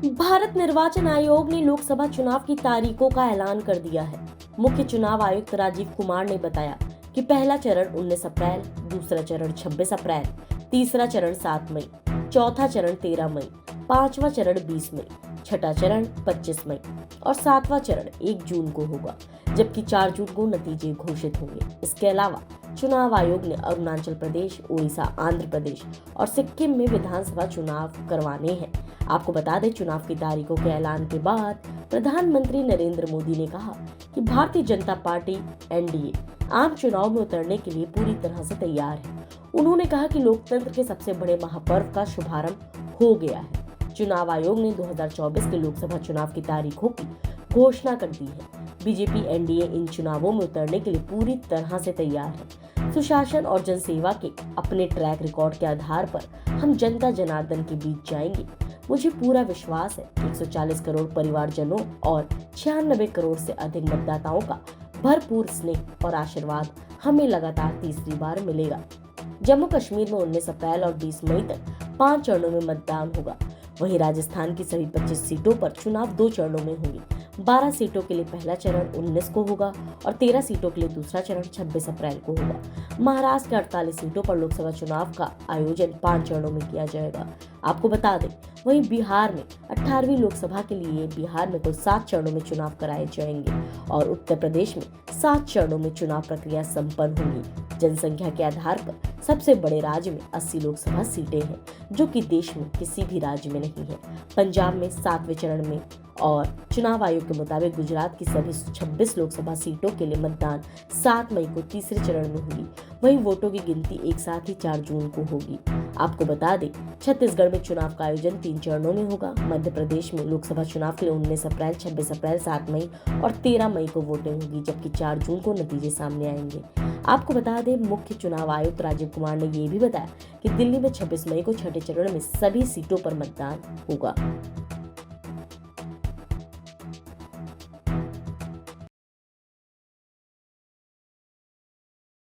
भारत निर्वाचन आयोग ने लोकसभा चुनाव की तारीखों का ऐलान कर दिया है। मुख्य चुनाव आयुक्त राजीव कुमार ने बताया कि पहला चरण 19 अप्रैल, दूसरा चरण 26 अप्रैल, तीसरा चरण 7 मई, चौथा चरण 13 मई, पांचवा चरण 20 मई, छठा चरण 25 मई और सातवां चरण 1 जून को होगा, जबकि 4 जून को नतीजे घोषित होंगे। इसके अलावा चुनाव आयोग ने अरुणाचल प्रदेश, ओडिशा, आंध्र प्रदेश और सिक्किम में विधानसभा चुनाव करवाने हैं। आपको बता दें, चुनाव की तारीखों के ऐलान के बाद प्रधानमंत्री नरेंद्र मोदी ने कहा कि भारतीय जनता पार्टी एनडीए आम चुनाव में उतरने के लिए पूरी तरह से तैयार है। उन्होंने कहा कि लोकतंत्र के सबसे बड़े महापर्व का शुभारंभ हो गया है। चुनाव आयोग ने 2024 के लोकसभा चुनाव की तारीखों की घोषणा कर दी है। बीजेपी एनडीए इन चुनावों में उतरने के लिए पूरी तरह से तैयार है। सुशासन और जनसेवा के अपने ट्रैक रिकॉर्ड के आधार पर हम जनता जनार्दन के बीच जाएंगे। मुझे पूरा विश्वास है कि 140 करोड़ परिवारजनों और 96 करोड़ से अधिक मतदाताओं का भरपूर स्नेह और आशीर्वाद हमें लगातार तीसरी बार मिलेगा। जम्मू कश्मीर में 19 अप्रैल और 20 मई तक 5 चरणों में मतदान होगा। वहीं राजस्थान की सभी 25 सीटों पर चुनाव 2 चरणों में होंगे। 12 सीटों के लिए पहला चरण 19 को होगा और 13 सीटों के लिए दूसरा चरण 26 अप्रैल को होगा। महाराष्ट्र के 48 सीटों पर लोकसभा चुनाव का आयोजन 5 चरणों में किया जाएगा। आपको बता दें, वहीं बिहार में 18वीं लोकसभा के लिए बिहार में कुल 7 चरणों में चुनाव कराए जाएंगे और उत्तर प्रदेश में 7 चरणों में चुनाव प्रक्रिया संपन्न होगी। जनसंख्या के आधार पर सबसे बड़े राज्य में 80 लोकसभा सीटें हैं, जो कि देश में किसी भी राज्य में नहीं है। पंजाब में 7वें चरण में और चुनाव आयोग के मुताबिक गुजरात की सभी 26 लोकसभा सीटों के लिए मतदान 7 मई को तीसरे चरण में होगी। वहीं वोटों की गिनती एक साथ ही 4 जून को होगी। आपको बता दें, छत्तीसगढ़ में चुनाव का आयोजन 3 चरणों में होगा। मध्य प्रदेश में लोकसभा चुनाव के लिए 19 अप्रैल, 26 अप्रैल, 7 मई और 13 मई को वोटिंग होगी, जबकि 4 जून को नतीजे सामने आएंगे। आपको बता दें, मुख्य चुनाव आयुक्त राजीव कुमार ने ये भी बताया कि दिल्ली में 26 मई को छठे चरण में सभी सीटों पर मतदान होगा।